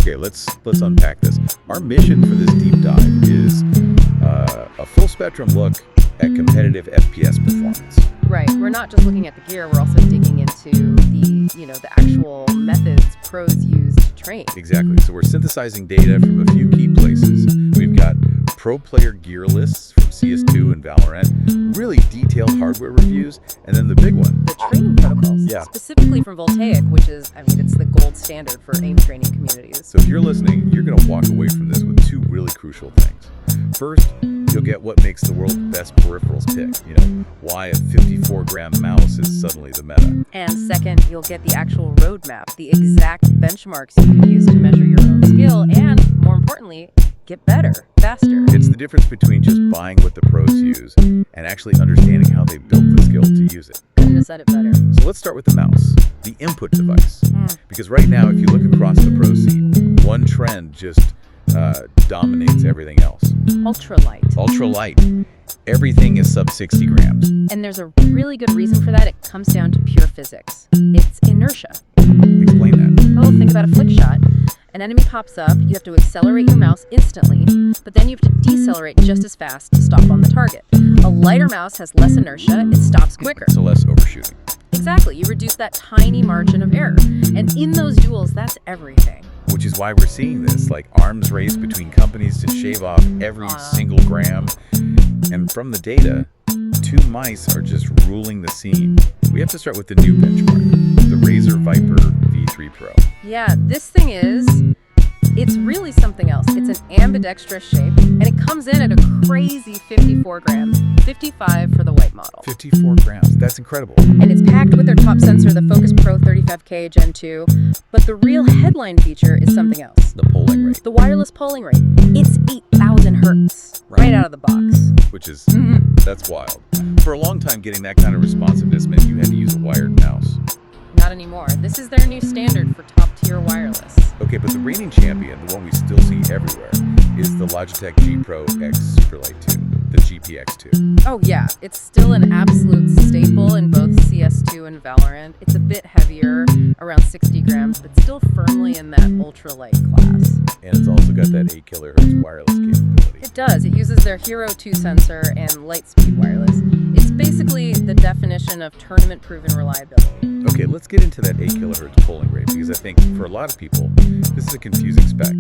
Okay, let's unpack this. Our mission for this deep dive is a full spectrum look at competitive FPS performance. Right. We're not just looking at the gear. We're also digging into the actual methods pros use to train. Exactly. So we're synthesizing data from a few key places. We've got pro player gear lists from CS2 and Valorant, really detailed hardware reviews, and then the big one, The training protocols, Yeah. specifically from Voltaic, which is, it's the gold standard for aim training communities. So if you're listening, you're going to walk away from this with two really crucial things. First, you'll get what makes the world's best peripherals tick. Why a 54-gram mouse is suddenly the meta. And second, you'll get the actual roadmap, the exact benchmarks you can use to measure your own skill, and more importantly, get better, faster. It's the difference between just buying what the pros use and actually understanding how they built the skill to use it. Couldn't have said it better. So let's start with the mouse, the input device. Because right now, if you look across the pro scene, one trend just dominates everything else. Ultralight. Ultralight. Everything is sub 60 grams. And there's a really good reason for that. It comes down to pure physics. It's inertia. Explain that. Oh, think about a flick shot. An enemy pops up, you have to accelerate your mouse instantly, but then you have to decelerate just as fast to stop on the target. A lighter mouse has less inertia, it stops quicker. So less overshooting. Exactly, you reduce that tiny margin of error. And in those duels, that's everything. Which is why we're seeing this, like arms race between companies to shave off every single gram. And from the data, two mice are just ruling the scene. We have to start with the new benchmark, the Razer Viper V3 Pro. Yeah, this thing it's really something else. It's an ambidextrous shape, and it comes in at a crazy 54 grams, 55 for the white model. 54 grams, that's incredible. And it's packed with their top sensor, the Focus Pro 35K Gen 2. But the real headline feature is something else. The polling rate. The wireless polling rate. It's 8,000 hertz, right out of the box. Which is, that's wild. For a long time, getting that kind of responsiveness meant you had to use a wired mouse. Not anymore. This is their new standard for top-tier wireless. Okay, but the reigning champion, the one we still see everywhere, is the Logitech G Pro X Superlight 2, the GPX2. Oh yeah, it's still an absolute staple in both CS2 and Valorant. It's a bit heavier, around 60 grams, but still firmly in that ultralight class. And it's also got that 8 kilohertz wireless capability. It does. It uses their Hero 2 sensor and Lightspeed wireless. It's basically the definition of tournament-proven reliability. Okay, let's get into that 8 kilohertz polling rate, because I think for a lot of people, this is a confusing spec.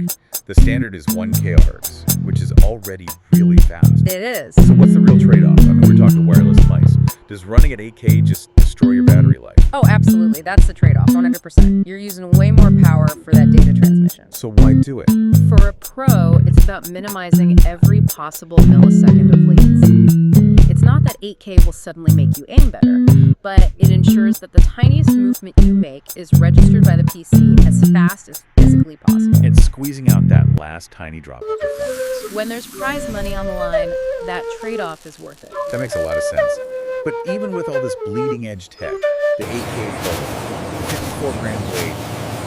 The standard is 1 kHz, which is already really fast. It is. So what's the real trade-off? We're talking wireless mice. Does running at 8K just destroy your battery life? Oh, absolutely. That's the trade-off, 100%. You're using way more power for that data transmission. So why do it? For a pro, it's about minimizing every possible millisecond of latency. It's not that 8K will suddenly make you aim better, but it ensures that the tiniest movement you make is registered by the PC as fast as physically possible. And squeezing out that last tiny drop of performance. When there's prize money on the line, that trade-off is worth it. That makes a lot of sense. But even with all this bleeding-edge tech, the 8K photo, the 54-gram weight,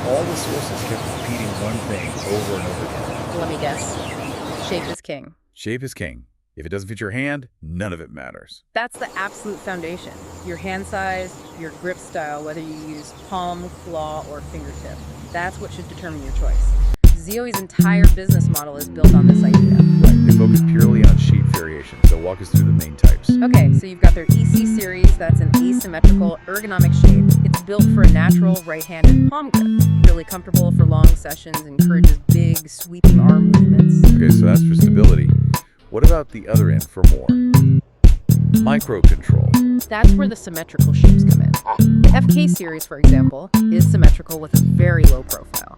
all the sources kept repeating one thing over and over again. Let me guess. Shape is king. Shape is king. If it doesn't fit your hand, none of it matters. That's the absolute foundation. Your hand size, your grip style, whether you use palm, claw, or fingertip. That's what should determine your choice. Zoe's entire business model is built on this idea. Right, they focus purely on shape variation, so walk us through the main types. Okay, so you've got their EC series, that's an asymmetrical, ergonomic shape. It's built for a natural right-handed palm grip. Really comfortable for long sessions, encourages big, sweeping arm movements. Okay, so that's for stability. What about the other end for more? Microcontrol. That's where the symmetrical shapes come in. The FK series, for example, is symmetrical with a very low profile.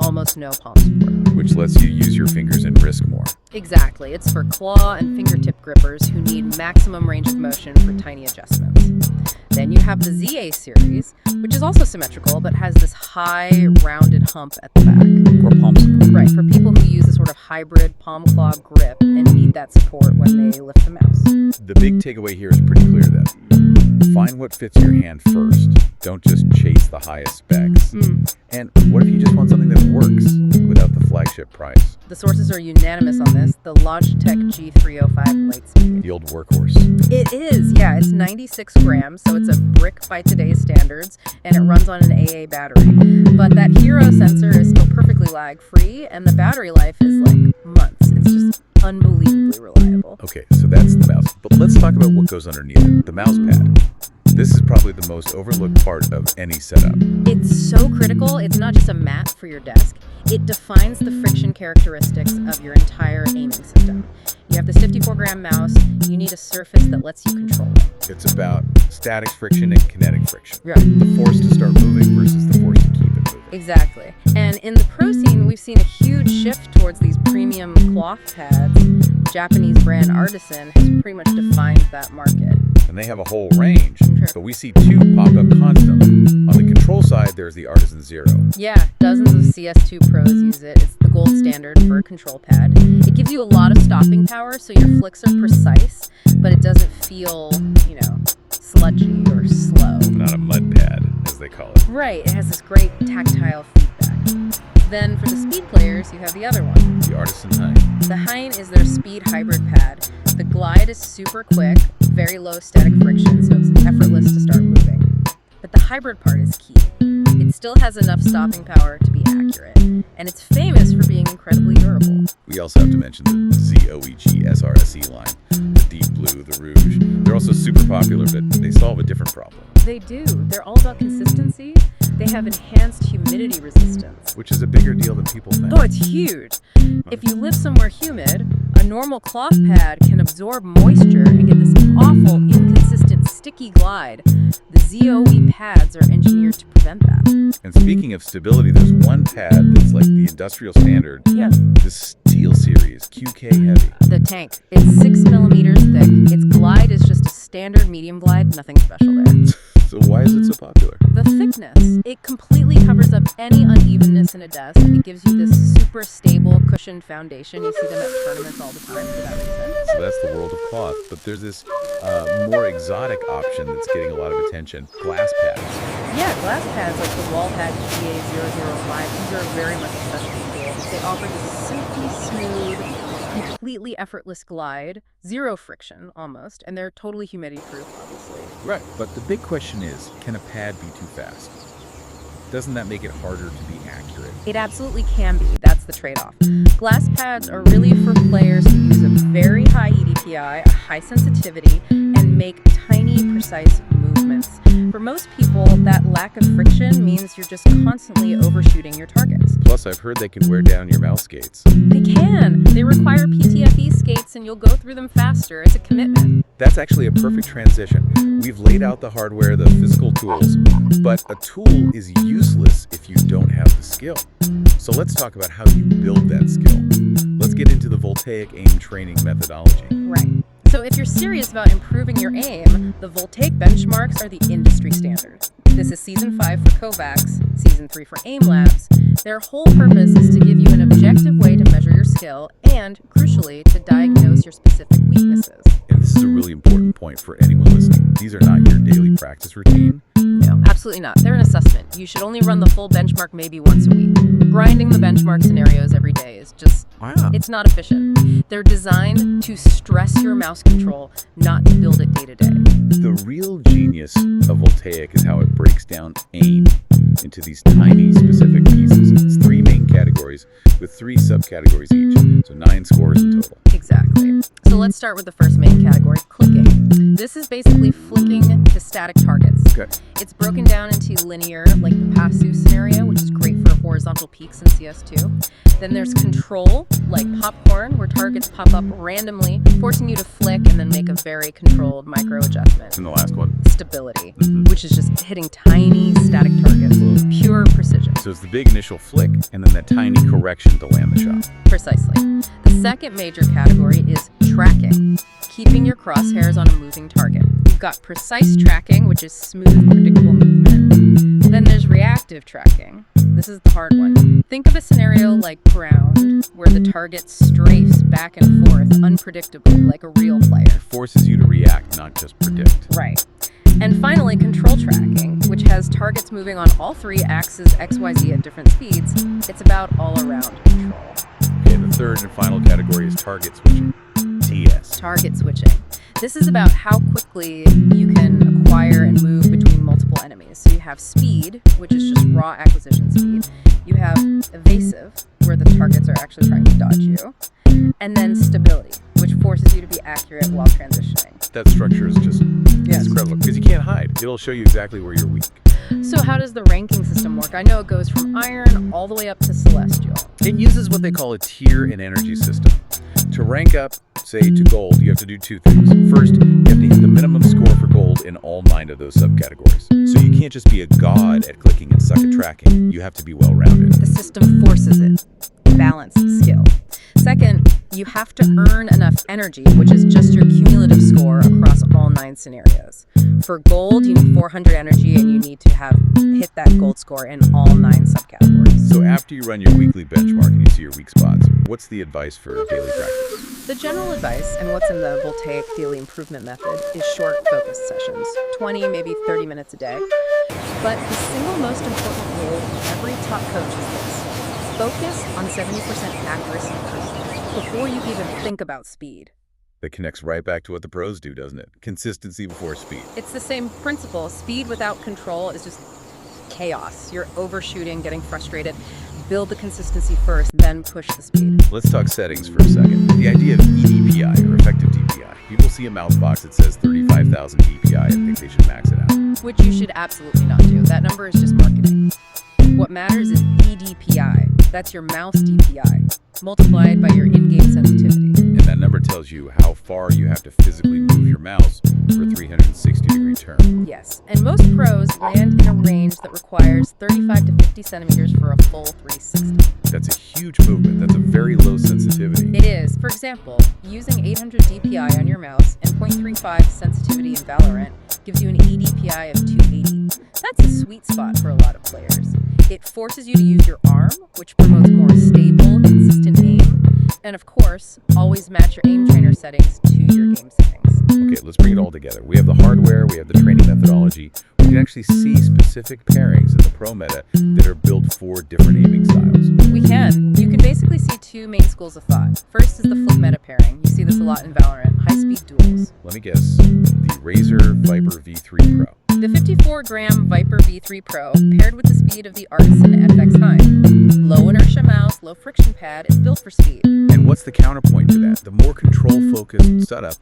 Almost no palm support. Which lets you use your fingers and wrist more. Exactly. It's for claw and fingertip grippers who need maximum range of motion for tiny adjustments. Then you have the ZA series, which is also symmetrical, but has this high, rounded hump at the back. For palm support. Right, for people who use a sort of hybrid palm claw grip and need that support when they lift the mouse. The big takeaway here is pretty clear then. Find what fits your hand first. Don't just chase the highest specs. And what if you just want something that works without the flagship flagship price. The sources are unanimous on this, the Logitech G305 Lightspeed. The old workhorse. It is, yeah, it's 96 grams, so it's a brick by today's standards, and it runs on an AA battery. But that Hero sensor is still perfectly lag-free, and the battery life is like months. It's just unbelievably reliable. Okay, so that's the mouse. But let's talk about what goes underneath it, the mouse pad. This is probably the most overlooked part of any setup. It's so critical. It's not just a mat for your desk. It defines the friction characteristics of your entire aiming system. You have this 54-gram mouse. You need a surface that lets you control it. It's about static friction and kinetic friction. Right. The force to start moving versus the force to keep it moving. Exactly. And in the pro scene, we've seen a huge shift towards these premium cloth pads. Japanese brand Artisan has pretty much defined that market. And they have a whole range, Sure. but we see two pop up constantly. On the control side, there's the Artisan Zero. Yeah, dozens of CS2 pros use it. It's the gold standard for a control pad. It gives you a lot of stopping power, so your flicks are precise, but it doesn't feel, sludgy or slow. Not a mud pad, as they call it. Right, it has this great tactile feedback. Then for the speed players, you have the other one. The Artisan Hine. The Hine is their speed hybrid pad. The glide is super quick, very low static friction, so it's effortless to start moving. But the hybrid part is key. It still has enough stopping power to be accurate, and it's famous for being incredibly durable. We also have to mention the ZOEG SRSE line, the deep blue, the rouge. They're also super popular, but they solve a different problem. They do. They're all about consistency. They have enhanced humidity resistance. Which is a bigger deal than people think. Oh, it's huge. If you live somewhere humid, a normal cloth pad can absorb moisture and get this awful, inconsistent, sticky glide. The ZOE pads are engineered to prevent that. And speaking of stability, there's one pad that's like the industrial standard. Yeah. The Steel Series, QK Heavy. The Tank. It's 6 millimeters thick. Its glide is just a standard medium glide, nothing special there. So why is it so popular? The thickness. It completely covers up any unevenness in a desk. It gives you this super stable, cushioned foundation. You see them at tournaments all the time for that reason. So that's the world of cloth. But there's this more exotic option that's getting a lot of attention, glass pads. Yeah, glass pads like the Voltaic GA005, these are very much a specialty tool. They offer this silky smooth, completely effortless glide, zero friction almost, and they're totally humidity proof, obviously. Right. But the big question is, can a pad be too fast? Doesn't that make it harder to be accurate? It absolutely can be. That's the trade-off. Glass pads are really for players who use a very high EDPI, a high sensitivity, and make tiny, precise movements. For most people, that lack of friction means you're just constantly overshooting your targets. Plus, I've heard they can wear down your mouse skates. They can. They require PTFE skates, and you'll go through them faster. It's a commitment. That's actually a perfect transition. We've laid out the hardware, the physical tools, but a tool is useless if you don't have the skill. So let's talk about how you build that skill. Let's get into the Voltaic aim training methodology. Right. So if you're serious about improving your aim, the Voltaic benchmarks are the industry standard. This is Season 5 for Kovacs, Season 3 for Aim Labs. Their whole purpose is to give you an objective way to measure your skill and, crucially, to diagnose your specific weaknesses. And this is a really important point for anyone listening. These are not your daily practice routine. No, absolutely not. They're an assessment. You should only run the full benchmark maybe once a week. Grinding the benchmark scenarios every day is just, it's not efficient. They're designed to stress your mouse control, not to build it day to day. The real genius of Voltaic is how it breaks down aim into these tiny specific pieces. It's 3 main categories with 3 subcategories each, so 9 scores in total. Exactly. So let's start with the first main category, clicking. This is basically flicking to static targets. Okay. It's broken down into linear, like the pass-through scenario, which is great for horizontal peaks in CS2. Then there's control, like popcorn, where targets pop up randomly, forcing you to flick and then make a very controlled micro adjustment. And the last one? Stability, which is just hitting tiny static targets, pure precision. So it's the big initial flick and then that tiny correction to land the shot. Precisely. The second major category is tracking, keeping your crosshairs on a moving target. You've got precise tracking, which is smooth, predictable movement. Then there's reactive tracking. This is the hard one. Think of a scenario like ground, where the target strafes back and forth unpredictably, like a real player. It forces you to react, not just predict. Right. And finally, control tracking, which has targets moving on all 3 axes XYZ at different speeds. It's about all-around control. third and final category is target switching, TS. Target switching. This is about how quickly you can acquire and move between multiple enemies. So you have speed, which is just raw acquisition speed. You have evasive, where the targets are actually trying to dodge you. And then stability, which forces you to be accurate while transitioning. That structure is just incredible because you can't hide. It'll show you exactly where you're weak. So how does the ranking system work? I know it goes from iron all the way up to celestial. It uses what they call a tier and energy system. To rank up, say, to gold, you have to do two things. First, you have to hit the minimum score for gold in all 9 of those subcategories. So you can't just be a god at clicking and suck at tracking. You have to be well-rounded. The system forces it. Balanced skill. Second, you have to earn enough energy, which is just your cumulative score across all 9 scenarios. For gold, you need 400 energy, and you need to have hit that gold score in all 9 subcategories. So after you run your weekly benchmark and you see your weak spots, what's the advice for daily practice? The general advice, and what's in the Voltaic daily improvement method, is short focused sessions, 20, maybe 30 minutes a day. But the single most important rule of every top coach is this. Focus on 70% accuracy first, before you even think about speed. That connects right back to what the pros do, doesn't it? Consistency before speed. It's the same principle. Speed without control is just chaos. You're overshooting, getting frustrated. Build the consistency first, then push the speed. Let's talk settings for a second. The idea of EDPI, or effective DPI. People see a mouse box that says 35,000 DPI and think they should max it out. Which you should absolutely not do. That number is just marketing. What matters is EDPI. That's your mouse DPI, multiplied by your in-game sensitivity. And that number tells you how far you have to physically move your mouse for a 360-degree turn. Yes, and most pros land in a range that requires 35 to 50 centimeters for a full 360. That's a huge movement. That's a very low sensitivity. It is. For example, using 800 DPI on your mouse and 0.35 sensitivity in Valorant gives you an EDPI of 280. That's a sweet spot for a lot of players. It forces you to use your arm, which promotes more stable, consistent aim. And of course, always match your aim trainer settings to your game settings. Okay, let's bring it all together. We have the hardware, we have the training methodology. We can actually see specific pairings in the pro meta that are built for different aiming styles. We can. You can basically see 2 main schools of thought. First is the flip meta pairing. You see this a lot in Valorant, high-speed duels. Let me guess, the Razer Viper V3 Pro. The 54-gram Viper V3 Pro paired with the speed of the Artisan FX9. Low inertia mouse, low friction pad, it's built for speed. And what's the counterpoint to that? The more control-focused setup,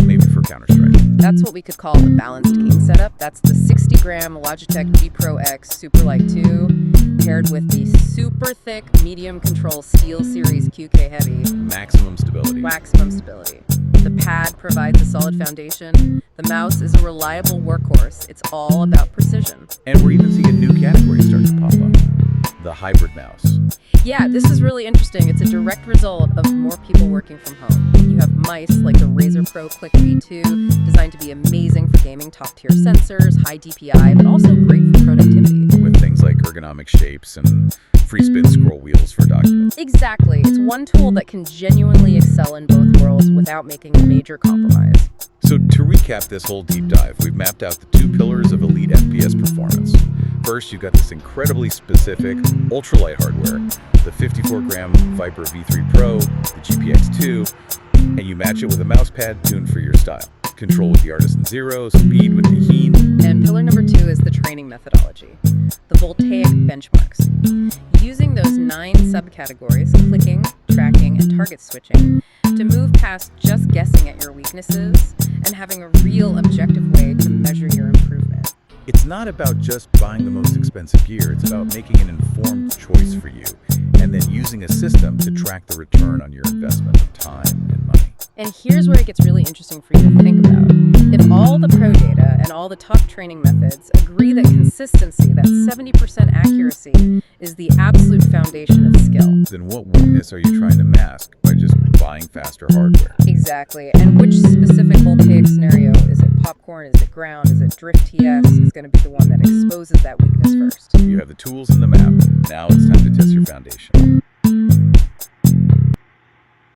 maybe for Counter-Strike. That's what we could call the balanced game setup. That's the 60-gram Logitech G Pro X Superlight 2 paired with the super thick medium control Steel Series QK Heavy. Maximum stability. Maximum stability. The pad provides a solid foundation. The mouse is a reliable workhorse. It's all about precision. And we're even seeing a new category start to pop up. The hybrid mouse. Yeah, this is really interesting. It's a direct result of more people working from home. You have mice like the Razer Pro Click V2, designed to be amazing for gaming, top-tier sensors, high DPI, but also great for productivity. With things like ergonomic shapes and free spin scroll wheels for documents. Exactly. It's one tool that can genuinely excel in both worlds without making a major compromise. So to recap this whole deep dive, we've mapped out the 2 pillars of elite FPS performance. First, you've got this incredibly specific, ultralight hardware, the 54-gram Viper V3 Pro, the GPX2, and you match it with a mouse pad tuned for your style. Control with the Artisan Zero, speed with the Heen. And pillar number 2 is the training methodology, the Voltaic benchmarks. Using those 9 subcategories, clicking, tracking, and target switching, to move past just guessing at your weaknesses and having a real objective way to measure your improvement. It's not about just buying the most expensive gear, it's about making an informed choice for you, and then using a system to track the return on your investment of time and money. And here's where it gets really interesting for you to think about. If all the pro data and all the top training methods agree that consistency, that 70% accuracy, is the absolute foundation of skill, then what weakness are you trying to mask by just buying faster hardware? Exactly. And which specific Voltaic scenario, is it popcorn, is it ground, is it drift TS, is going to be the one that exposes that weakness first? You have the tools and the map. Now it's time to test your foundation.